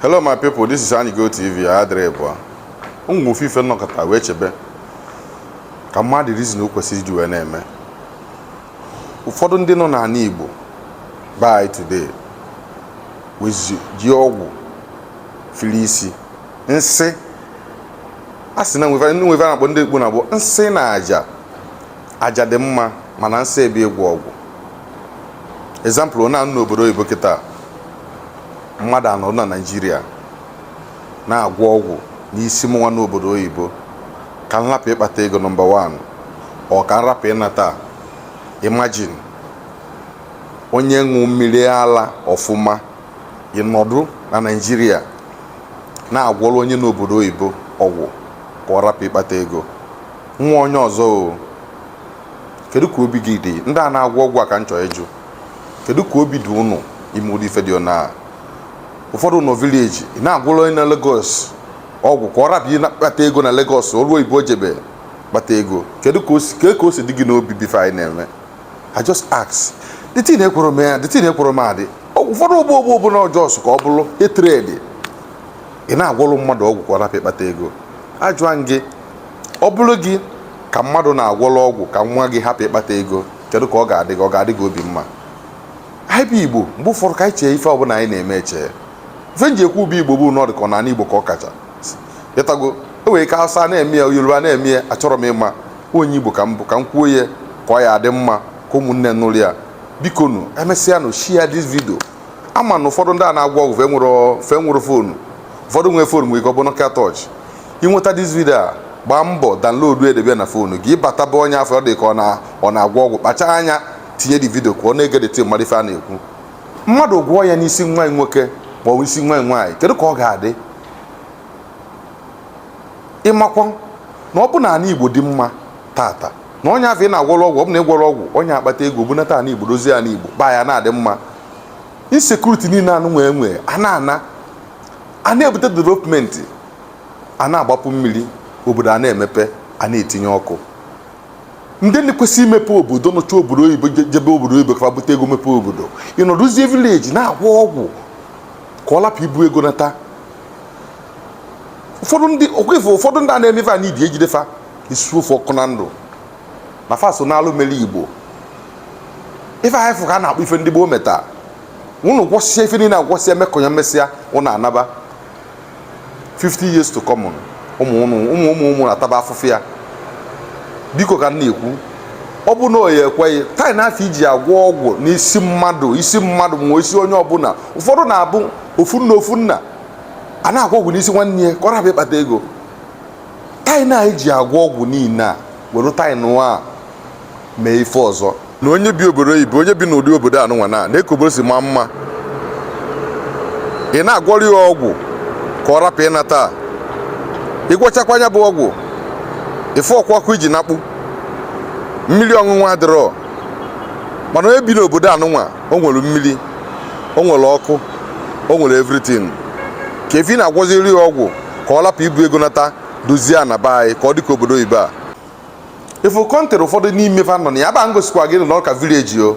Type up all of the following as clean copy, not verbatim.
Hello my people, this is igbo TV. Adrebo. Ụmụ fife nnọkọta wee chebe ka mmadụ reason o kwesịrị iji wee na-eme. Ụfọdụ ndị nọ n'ala Igbo by today wezi ji ọgwụ fili isi nsị asị na nweve na-akpọ ndị Igbo na-abụ nsị na aja dị mma mana nsị ebe egwu ọgwụ. Example na n'obodo oyibo kịta mmadụ anọ na Nigeria na-agwọ ọgwụ n'isi mụnwa n'obodo oyibo ka nrapụ ịkpata ego number 1 ọ ka nrapụ ịnata. Imagine onye ṅụ mmiri ala ọfụma ịnọdụ na Nigeria na-agwọrọ onye n'obodo oyibo ọgwụ ka ọ rapụ ịkpata ego. Nwa onye ọzọ o, kedu ka obi gị dị? Ndị a na-agwọ ọgwụ a ka m chọrọ ịjụ, kedu ka obi dị unu ime ụdị ife dị na ụfọdụ nọ village na-agwụrụ onye na Lagos ọgwụ ka ọ rapụ ịkpata ego na Lagos ọrụ oyibo jebe kpata ego? Kedu ka o si dị gị n'obi bifo anyị na-eme? I just ask. The thing ekworo me ya, the thing ekworo me adị. Ụfọdụ ogbo na Jos ka ọ bụrụ etrade ị na-agwọrụ mmadụ ọgwụ ka ọ rapụ ịkpata ego. Ajụa gị, ọ bụrụ gị ka mmadụ na-agwọrọ ọgwụ ka nwa gị hapụ ịkpata ego, kedu ka ọ ga-adị gị? Ọ ga-adị gị obi mma? Anyị bụ Igbo, mgbe ụfọdụ ka anyị chee ife ọbụla anyị na-eme eche. Ife nji ekwu bụ Igbo bụ n'ọdụ ka ọ na Igbo ka ọ kacha ịtago. Enwere ike Hausa na-eme ya, Yoruba na-eme ya, achọrọ m ịma onye Igbo ka m bụ ka m kwuo ya ka ọ ya adị mma ka ụmụnne nụrụ ya. Biko nụ emesịa nụ share this video. Ama na ụfọdụ ndị a na-agwọ ọgwụ fe nwere fonu, ụfọdụ nwere fonu nwere ike ọ bụ Nokia touch. Ịnweta this video a gbaa mbọ download edebe na fonu gị, ịbataba onye afọ ọ dị ka ọ na-agwọ ọgwụ, kpacha anya tinye di video ka ọ na-egedete mmadụ ife a na-ekwu. Mmadụ gwọọ ya n'isi nwaanyị nwoke ma ọ bụ isi nwaanyị nwaanyị, kedu ka ọ ga-adị? Ịmakwa na ọ bụ na ala Igbo dị mma tata na onye afọ ị na-agwọrọ ọgwụ, ọ bụ na ịgwọrọ ọgwụ onye akpata ego bunata ala Igbo dozie ala Igbo baa ya na-adị mma. Insecurity niile anụ nwee a na-ebute development, a na-agbapụ mmiri, obodo a na-emepe, a na-etinye ọkụ. Ndị na-ekwesị imepe obodo nọcha obodo oyibo jebe obodo oyibo ka bute ego mepe obodo, ịnọdụzie village na-agwọ ọgwụ ka ọ lapụ ibu ego nata. Ụfọdụ ndị a na-emefe a n'idi ejidefa isi ofe ọkụ na ndụ na faso na-alụ mere Igbo. Ife anyị fụ ka a na-akpọ ife ndị gboo meta ụnụ gwọsịa ife niile agwọsịa mekọnya mesịa ụnụ anaba 50 years to come. ụmụ na-ataba afụfụ ya. Biko ka m na-ekwu, ọ bụ na oyi ekweghị taị na afọ iji agwọ ọgwụ n'isi mmadụ ma isi onye ọbụla. Ụfọdụ na-abụ ofu nna a na-agwọ ọgwụ n'isi nwanne ya ka ọ rapụ ịkpata ego. Taị na iji agwọ ọgwụ niile a were taị nụwa mee ife ọzọ na onye bi obodo oyibo, onye bi n'ụdị obodo anụnwa na-eke obodo si maa mma. Ị na-agwọrọ ya ọgwụ ka ọ rapụ ịnata. Ịgwọchakwa anya bụ ọgwụ ife ọkụ iji nakpụ mmiri ọṅụṅụ adịrọ. Mana onye bi n'obodo anụnwa o nwere mmiri, o nwere ọkụ, o nwere everything. Ka efi na-agwọziri ya ọgwụ ka ọ lapụ ibu ego nata dozie anaba anyị ka ọ dị ka obodo oyibo a. Ifu kọntrị ụfọdụ n'ime fa nọ na ya ba ngosikwa gị na ọka village o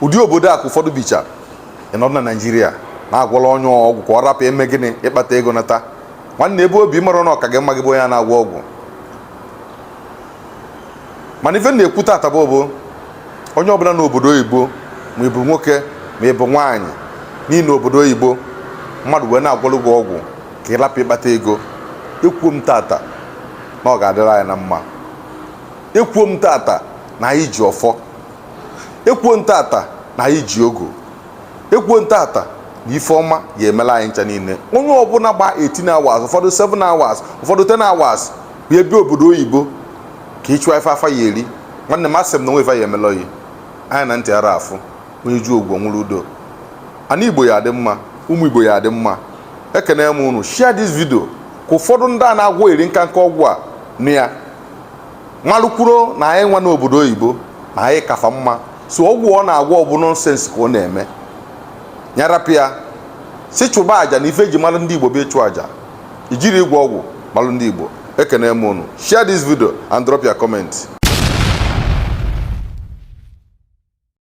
ụdị obodo a ka ụfọdụ bicha ịnọ na Nigeria na-agwọrọ onye ọgwụ ka ọ rapụ eme gịnị ịkpata ego nata. Nwanne ebe obi mara na ọka gị mma gị bụ onye na-agwọ ọgwụ. Mana ife na-ekwu tata bụ onye ọbụla n'obodo oyibo ma ịbụ nwoke ma ịbụ nwaanyị niile obodo oyibo mmadụ wee na-agwọrọ gị ọgwụ ka ị rapụ ịkpata ego. Ekwuo m tata na ọ ga-adịrị anyị na mma. Ekwuo m tata na anyị ji ọfọ. Ekwuo m tata na anyị ji ogo. Ekwuo m tata na ife ọma ya emela anyị ncha niile. Onye ọbụla gba 18 hours, ụfọdụ 7 hours, ụfọdụ 10 hours bụ ebe obodo oyibo ka ịchụọ ife afa ya eri. Nwanne m asị m na nwe ife ya emela oyi anyị na ntị ara afụ onye ju ogwo nwere udo. Ana Igbo ya adị mma, ụmụ Igbo ya adị mma. Ekene m unu, share this video ka ụfọdụ ndị a na-agwọ eri nka ọgwụ a nụ ya malụkwuro na anyị nwa n'obodo oyibo na anyị kafa mma. So ọgwụ ọ na-agwọ ọ bụ nonsense ka ọ na-eme. Nyarapịa si chụba aja na ife eji malụ ndị Igbo bụ ịchụ aja, ijiri ịgwọ ọgwụ malụ ndị Igbo. Ekene m unu, share this video and drop your comment.